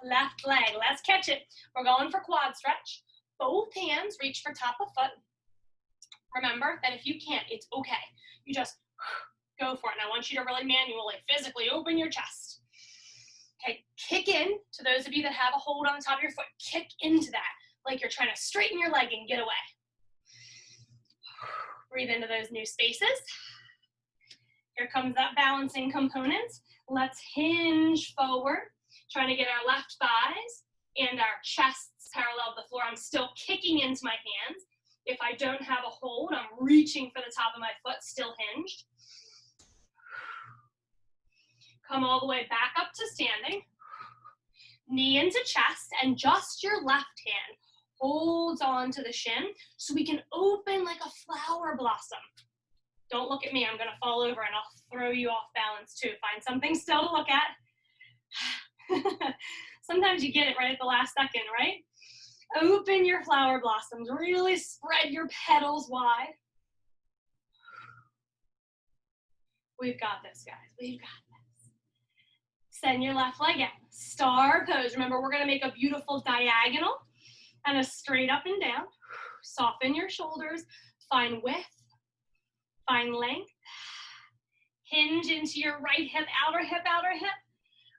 Left leg. Let's catch it. We're going for quad stretch. Both hands reach for top of foot. Remember that if you can't, it's okay. You just go for it. And I want you to really manually, physically open your chest. Okay, kick in. To those of you that have a hold on the top of your foot, kick into that like you're trying to straighten your leg and get away. Breathe into those new spaces. Here comes that balancing component. Let's hinge forward, trying to get our left thighs and our chests parallel to the floor. I'm still kicking into my hands. If I don't have a hold, I'm reaching for the top of my foot, still hinged. Come all the way back up to standing. Knee into chest, and just your left hand holds on to the shin so we can open like a flower blossom. Don't look at me, I'm gonna fall over and I'll throw you off balance too. Find something still to look at. Sometimes you get it right at the last second, right? Open your flower blossoms, really spread your petals wide. We've got this, guys, we've got this. Send your left leg out, star pose. Remember, we're gonna make a beautiful diagonal and a straight up and down. Soften your shoulders, find width, find length. Hinge into your right hip, outer hip, outer hip.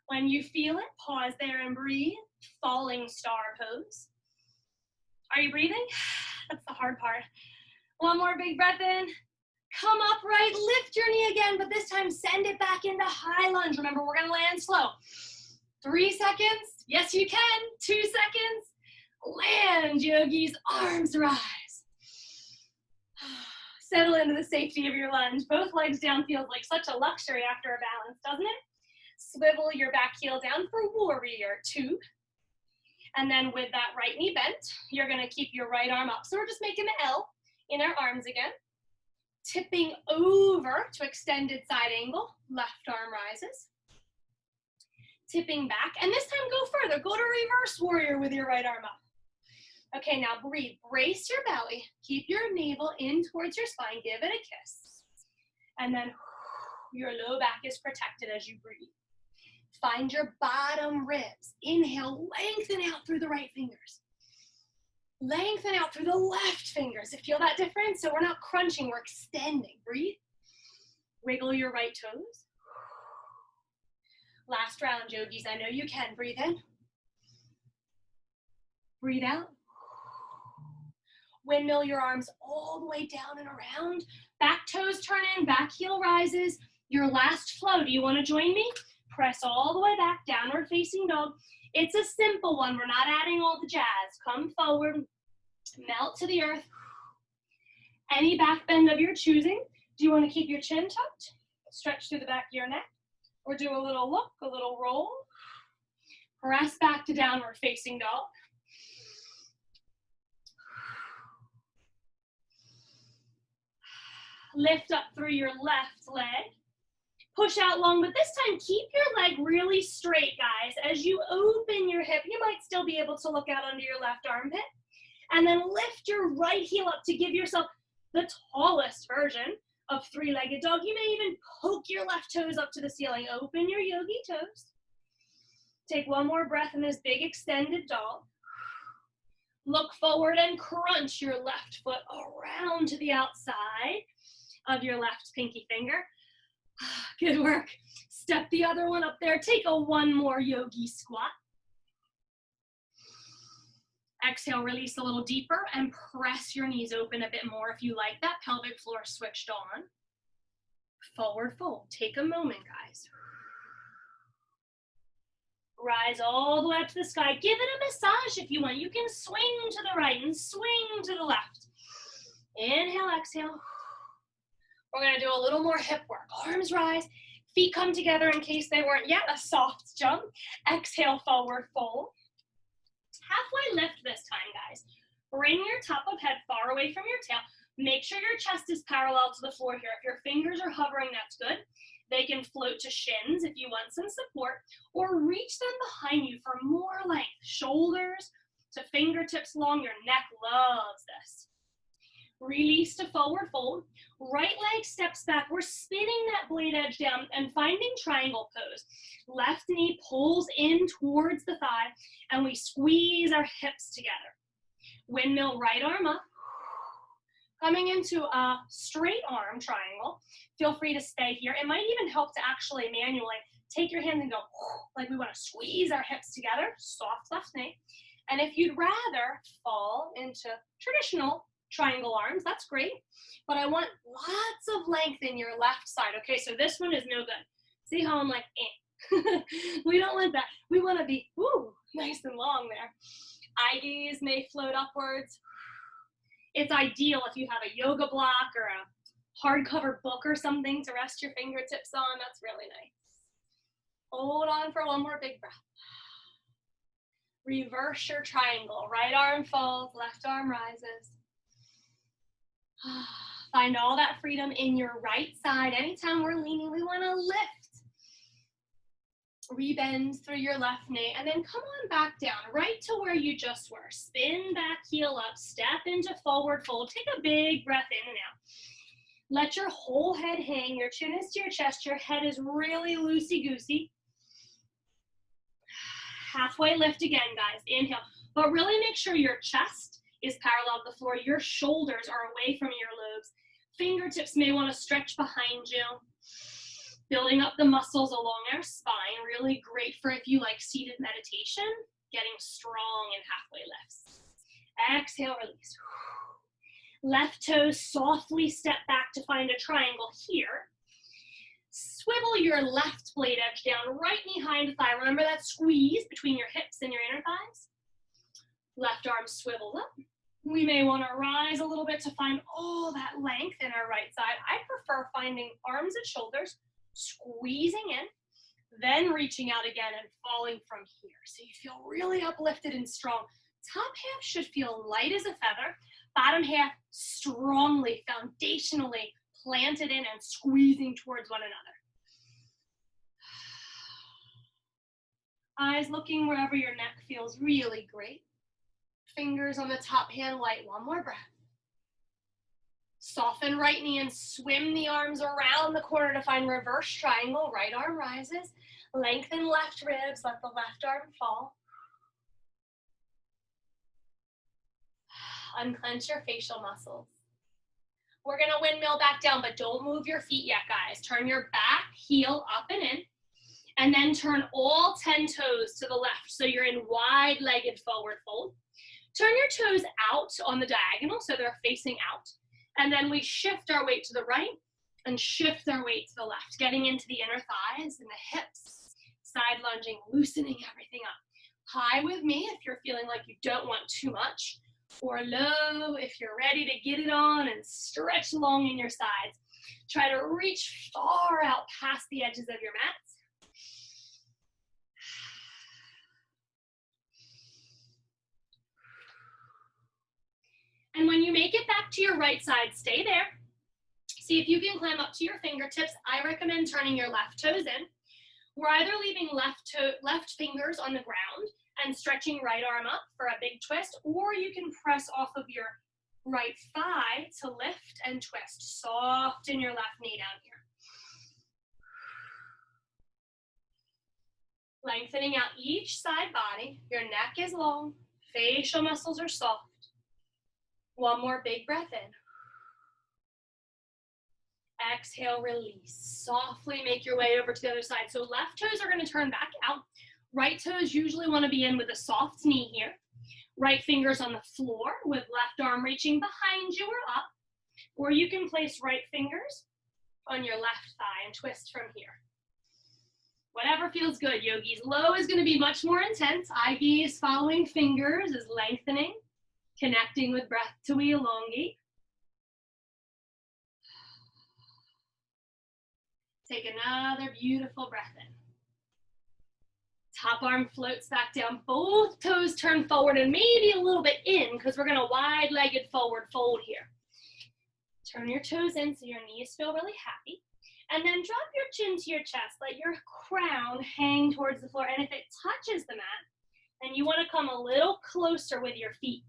When you feel it, pause there and breathe. Falling star pose. Are you breathing? That's the hard part. One more big breath in. Come upright, lift your knee again, but this time send it back into high lunge. Remember, we're gonna land slow. 3 seconds. Yes, you can. 2 seconds. Land, yogis, arms rise. Settle into the safety of your lunge. Both legs down feels like such a luxury after a balance, doesn't it? Swivel your back heel down for warrior 2. And then with that right knee bent, you're gonna keep your right arm up. So we're just making the L in our arms again. Tipping over to extended side angle, left arm rises. Tipping back, and this time go further. Go to reverse warrior with your right arm up. Okay, now breathe. Brace your belly. Keep your navel in towards your spine. Give it a kiss. And then your low back is protected as you breathe. Find your bottom ribs. Inhale, lengthen out through the right fingers. Lengthen out through the left fingers. Feel that difference? So we're not crunching, we're extending. Breathe. Wiggle your right toes. Last round, yogis. I know you can. Breathe in. Breathe out. Windmill your arms all the way down and around. Back toes turn in, back heel rises. Your last flow. Do you want to join me? Press all the way back, downward facing dog. It's a simple one. We're not adding all the jazz. Come forward, melt to the earth, Any back bend of your choosing. Do you want to keep your chin tucked? Stretch through the back of your neck? Or do a little look, a little roll? Press back to downward facing dog. Lift up through your left leg. Push out long, but this time keep your leg really straight, guys. As you open your hip, you might still be able to look out under your left armpit. And then lift your right heel up to give yourself the tallest version of three-legged dog. You may even poke your left toes up to the ceiling. Open your yogi toes. Take one more breath in this big extended dog. Look forward and crunch your left foot around to the outside of your left pinky finger. Good work. Step the other one up there. Take a one more yogi squat. Exhale, release a little deeper and press your knees open a bit more if you like that. Pelvic floor switched on. Forward fold. Take a moment, guys. Rise all the way up to the sky. Give it a massage if you want. You can swing to the right and swing to the left. Inhale, exhale. We're going to do a little more hip work. Arms rise. Feet come together in case they weren't yet. A soft jump. Exhale, forward fold. Halfway lift this time, guys. Bring your top of head far away from your tail. Make sure your chest is parallel to the floor here. If your fingers are hovering, that's good. They can float to shins if you want some support, or reach them behind you for more length. Shoulders to fingertips long. Your neck loves this. Release to forward fold. Right leg steps back. We're spinning that blade edge down and finding triangle pose. Left knee pulls in towards the thigh, and we squeeze our hips together. Windmill, right arm up. Coming into a straight arm triangle. Feel free to stay here. It might even help to actually manually take your hand and go like we want to squeeze our hips together. Soft left knee. And if you'd rather fall into traditional triangle arms, that's great. But I want lots of length in your left side. Okay, so this one is no good. See how I'm like, eh. We don't want that. We want to be, nice and long there. Eye gaze may float upwards. It's ideal if you have a yoga block or a hardcover book or something to rest your fingertips on. That's really nice. Hold on for one more big breath. Reverse your triangle. Right arm falls, left arm rises. Find all that freedom in your right side. Anytime we're leaning, we want to lift. Rebend through your left knee, and then come on back down, right to where you just were. Spin back, heel up, step into forward fold. Take a big breath in and out. Let your whole head hang. Your chin is to your chest. Your head is really loosey-goosey. Halfway lift again, guys. Inhale. But really make sure your chest is parallel to the floor. Your shoulders are away from your lobes. Fingertips may want to stretch behind you. Building up the muscles along our spine. Really great for if you like seated meditation. Getting strong in halfway lifts. Exhale, release. Left toes softly step back to find a triangle here. Swivel your left blade edge down, right knee high into thigh. Remember that squeeze between your hips and your inner thighs? Left arm swivels up. We may want to rise a little bit to find all that length in our right side. I prefer finding arms and shoulders, squeezing in, then reaching out again and falling from here. So you feel really uplifted and strong. Top half should feel light as a feather. Bottom half strongly, foundationally planted in and squeezing towards one another. Eyes looking wherever your neck feels really great. Fingers on the top hand light. One more breath. Soften right knee and swim the arms around the corner to find reverse triangle. Right arm rises. Lengthen left ribs. Let the left arm fall. Unclench your facial muscles. We're going to windmill back down, but don't move your feet yet, guys. Turn your back heel up and in, and then turn all 10 toes to the left. So you're in wide-legged forward fold. Turn your toes out on the diagonal so they're facing out. And then we shift our weight to the right and shift our weight to the left, getting into the inner thighs and the hips, side lunging, loosening everything up. High with me if you're feeling like you don't want too much. or low if you're ready to get it on and stretch long in your sides. Try to reach far out past the edges of your mats. And when you make it back to your right side, stay there. See if you can climb up to your fingertips. I recommend turning your left toes in. We're either leaving left fingers on the ground and stretching right arm up for a big twist, or you can press off of your right thigh to lift and twist. Soften your left knee down here. Lengthening out each side body. Your neck is long. Facial muscles are soft. One more big breath in. Exhale, release. Softly make your way over to the other side. So left toes are going to turn back out. Right toes usually want to be in with a soft knee here. Right fingers on the floor with left arm reaching behind you or up. Or you can place right fingers on your left thigh and twist from here. Whatever feels good, yogis. Low is going to be much more intense. Eye gaze following fingers is lengthening, connecting with breath to elongate. Take another beautiful breath in. Top arm floats back down. Both toes turn forward and maybe a little bit in because we're going to wide-legged forward fold here. Turn your toes in so your knees feel really happy. And then drop your chin to your chest. Let your crown hang towards the floor. And if it touches the mat, then you want to come a little closer with your feet.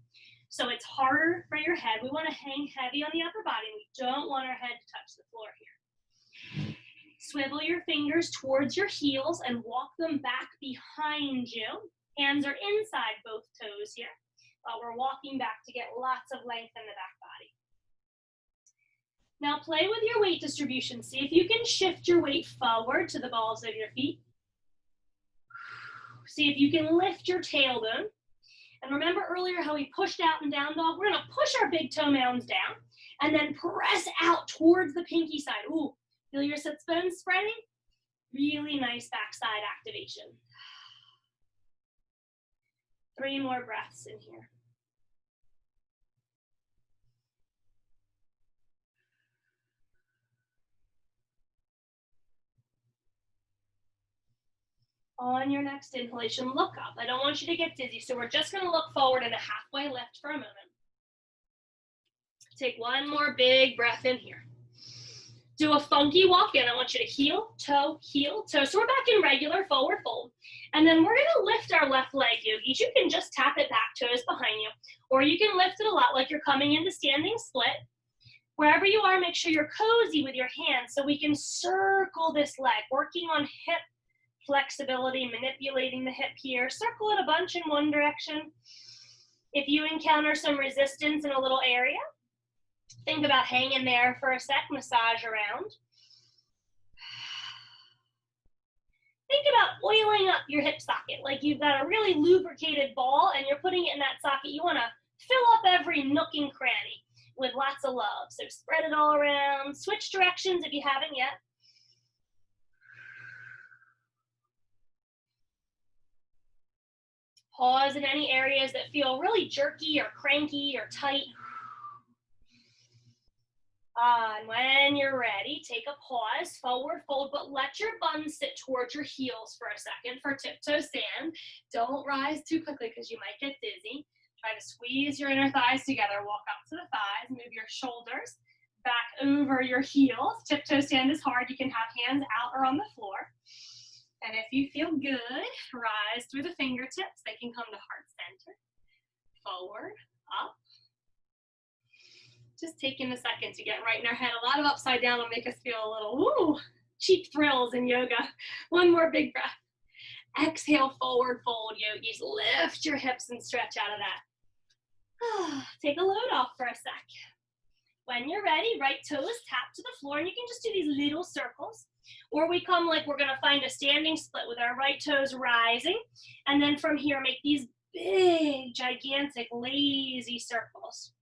So it's harder for your head. We want to hang heavy on the upper body. We don't want our head to touch the floor here. Swivel your fingers towards your heels and walk them back behind you. Hands are inside both toes here, while we're walking back to get lots of length in the back body. Now play with your weight distribution. See if you can shift your weight forward to the balls of your feet. See if you can lift your tailbone. And remember earlier how we pushed out in down dog? We're going to push our big toe mounds down and then press out towards the pinky side. Ooh, feel your sits bones spreading? Really nice backside activation. 3 more breaths in here. On your next inhalation, look up. I don't want you to get dizzy, so we're just going to look forward in a halfway lift for a moment. Take one more big breath in here. Do a funky walk in. I want you to heel, toe, heel, toe. So we're back in regular forward fold. And then we're going to lift our left leg, yogis. You can just tap it back, toes behind you. Or you can lift it a lot like you're coming into standing split. Wherever you are, make sure you're cozy with your hands so we can circle this leg, working on hip flexibility, manipulating the hip here. Circle it a bunch in one direction. If you encounter some resistance in a little area, think about hanging there for a sec, massage around. Think about oiling up your hip socket, like you've got a really lubricated ball and you're putting it in that socket. You want to fill up every nook and cranny with lots of love. So spread it all around. Switch directions if you haven't yet. Pause in any areas that feel really jerky or cranky or tight. And when you're ready, take a pause, forward fold, but let your bum sit towards your heels for a second for tiptoe stand. Don't rise too quickly because you might get dizzy. Try to squeeze your inner thighs together. Walk up to the thighs, move your shoulders back over your heels. Tiptoe stand is hard. You can have hands out or on the floor. And if you feel good, rise through the fingertips. They can come to heart center. Forward, up. Just taking a second to get right in our head. A lot of upside down will make us feel a little, woo, cheap thrills in yoga. One more big breath. Exhale, forward fold, yogis. Lift your hips and stretch out of that. Take a load off for a sec. When you're ready, right toes tap to the floor, and you can just do these little circles. Or we come like we're going to find a standing split with our right toes rising. And then from here, make these big, gigantic, lazy circles.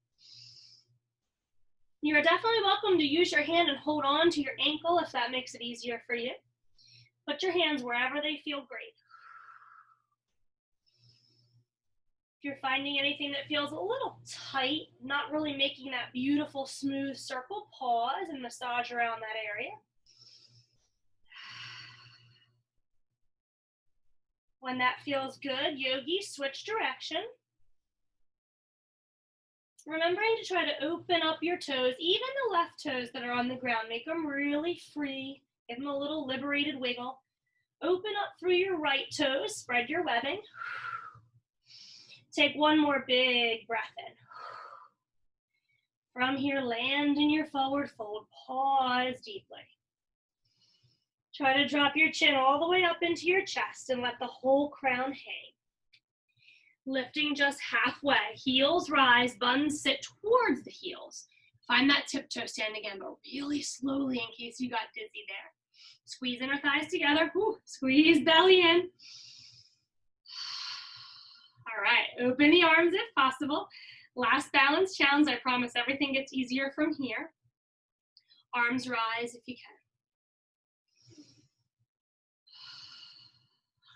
You are definitely welcome to use your hand and hold on to your ankle if that makes it easier for you. Put your hands wherever they feel great. If you're finding anything that feels a little tight, not really making that beautiful smooth circle, pause and massage around that area. When that feels good, yogi, switch direction. Remembering to try to open up your toes, even the left toes that are on the ground. Make them really free. Give them a little liberated wiggle. Open up through your right toes. Spread your webbing. Take one more big breath in. From here, land in your forward fold. Pause deeply. Try to drop your chin all the way up into your chest and let the whole crown hang. Lifting just halfway. Heels rise, buns sit towards the heels. Find that tiptoe stand again, but really slowly in case you got dizzy there. Squeeze inner thighs together. Ooh, squeeze belly in. All right, open the arms if possible. Last balance challenge. I promise everything gets easier from here. Arms rise if you can.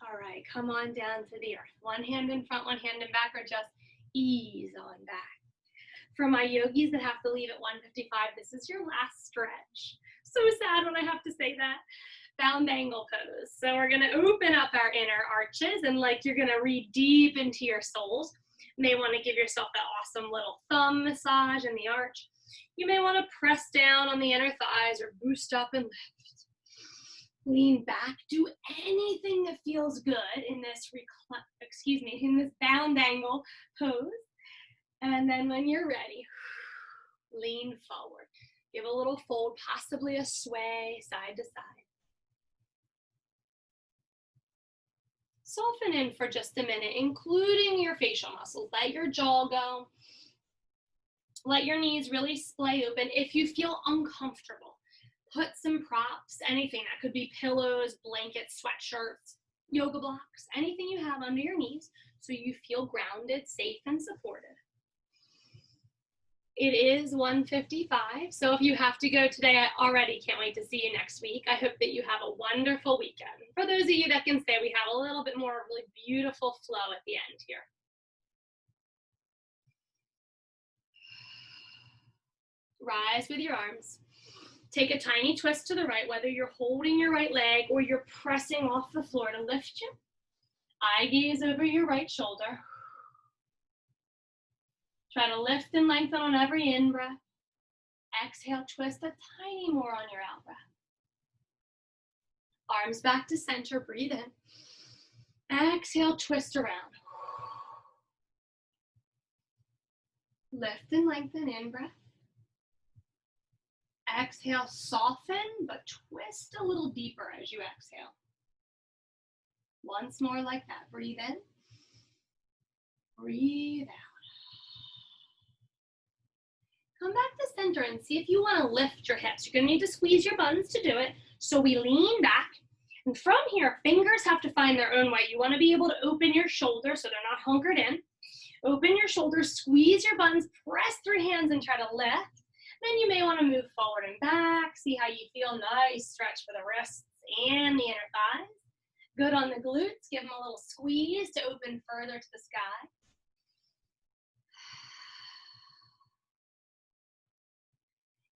All right, come on down to the earth. One hand in front, one hand in back, or just ease on back. For my yogis that have to leave at 1:55, this is your last stretch. So sad when I have to say that. Bound angle pose. So we're gonna open up our inner arches and like you're gonna reach deep into your soles. You may wanna give yourself that awesome little thumb massage in the arch. You may wanna press down on the inner thighs or boost up and lift. Lean back, do anything that feels good in this, in this bound angle pose. And then when you're ready, lean forward. Give a little fold, possibly a sway side to side. Soften in for just a minute, including your facial muscles. Let your jaw go. Let your knees really splay open. If you feel uncomfortable, put some props, anything. That could be pillows, blankets, sweatshirts, yoga blocks, anything you have under your knees so you feel grounded, safe, and supported. It is 1:55, so if you have to go today, I already can't wait to see you next week. I hope that you have a wonderful weekend. For those of you that can stay, we have a little bit more really beautiful flow at the end here. Rise with your arms. Take a tiny twist to the right, whether you're holding your right leg or you're pressing off the floor to lift you. Eye gaze over your right shoulder. Try to lift and lengthen on every in-breath. Exhale, twist a tiny more on your out-breath. Arms back to center, breathe in. Exhale, twist around. Lift and lengthen, in-breath. Exhale, soften, but twist a little deeper as you exhale. Once more like that. Breathe in. Breathe out. Come back to center and see if you want to lift your hips. You're going to need to squeeze your buns to do it. So we lean back. And from here, fingers have to find their own way. You want to be able to open your shoulders so they're not hunkered in. Open your shoulders, squeeze your buns, press through hands and try to lift. Then you may want to move forward and back. See how you feel. Nice stretch for the wrists and the inner thighs. Good on the glutes. Give them a little squeeze to open further to the sky.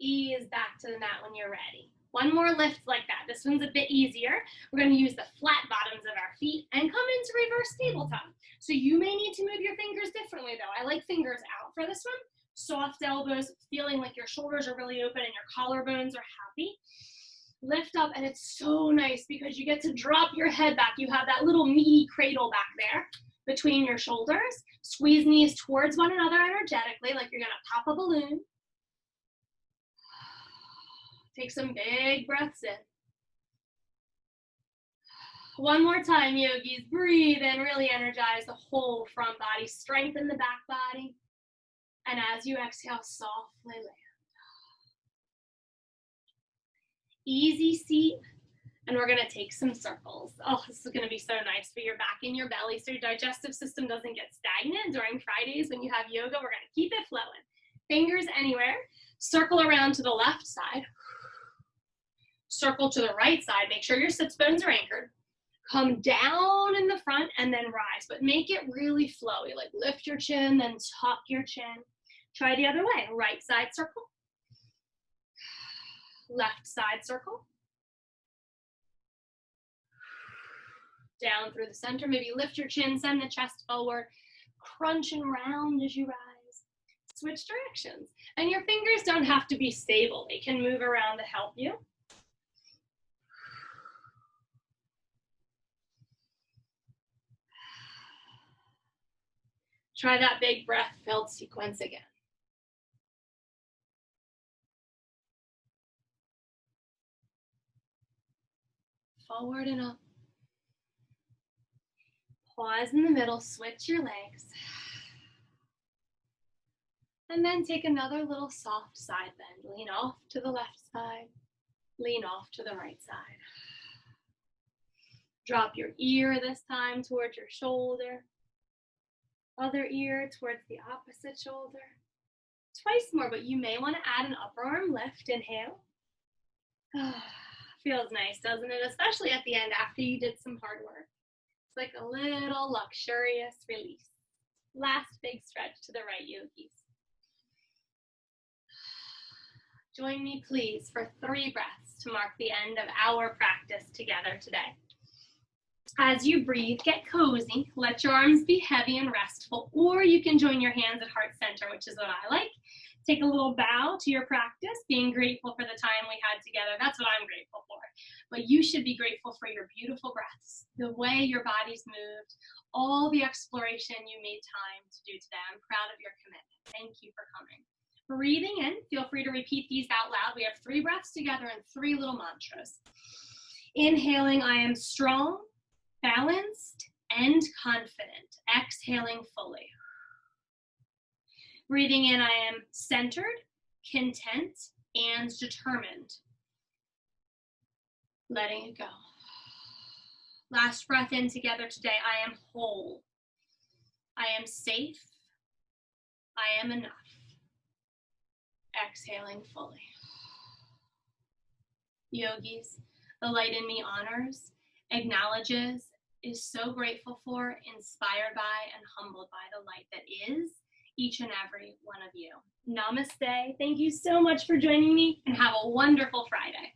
Ease back to the mat when you're ready. One more lift like that. This one's a bit easier. We're going to use the flat bottoms of our feet and come into reverse tabletop. So you may need to move your fingers differently though. I like fingers out for this one. Soft elbows, feeling like your shoulders are really open and your collarbones are happy. Lift up, and it's so nice because you get to drop your head back. You have that little meaty cradle back there between your shoulders. Squeeze knees towards one another energetically like you're going to pop a balloon. Take some big breaths in. One more time, yogis. Breathe in, really energize the whole front body. Strengthen the back body. And as you exhale, softly land. Easy seat. And we're going to take some circles. Oh, this is going to be so nice for your back and your belly so your digestive system doesn't get stagnant during Fridays when you have yoga. We're going to keep it flowing. Fingers anywhere. Circle around to the left side. Circle to the right side. Make sure your sits bones are anchored. Come down in the front and then rise, but make it really flowy. Like lift your chin, then tuck your chin. Try the other way. Right side circle. Left side circle. Down through the center. Maybe lift your chin, send the chest forward. Crunch and round as you rise. Switch directions. And your fingers don't have to be stable. They can move around to help you. Try that big breath-filled sequence again. Forward and up. Pause in the middle, switch your legs. And then take another little soft side bend. Lean off to the left side, lean off to the right side. Drop your ear this time towards your shoulder. Other ear towards the opposite shoulder. Twice more, but you may want to add an upper arm lift. Inhale. Feels nice, doesn't it? Especially at the end after you did some hard work. It's like a little luxurious release. Last big stretch to the right, yogis. Join me, please, for 3 breaths to mark the end of our practice together today. As you breathe, get cozy. Let your arms be heavy and restful, or you can join your hands at heart center, which is what I like. Take a little bow to your practice, being grateful for the time we had together. That's what I'm grateful for. But you should be grateful for your beautiful breaths, the way your body's moved, all the exploration you made time to do today. I'm proud of your commitment. Thank you for coming. Breathing in, feel free to repeat these out loud. We have 3 breaths together and 3 little mantras. Inhaling, I am strong, balanced, and confident. Exhaling fully. Breathing in, I am centered, content, and determined. Letting it go. Last breath in together today, I am whole. I am safe. I am enough. Exhaling fully. Yogis, the light in me honors, acknowledges, is so grateful for, inspired by, and humbled by the light that is each and every one of you. Namaste. Thank you so much for joining me, and have a wonderful Friday.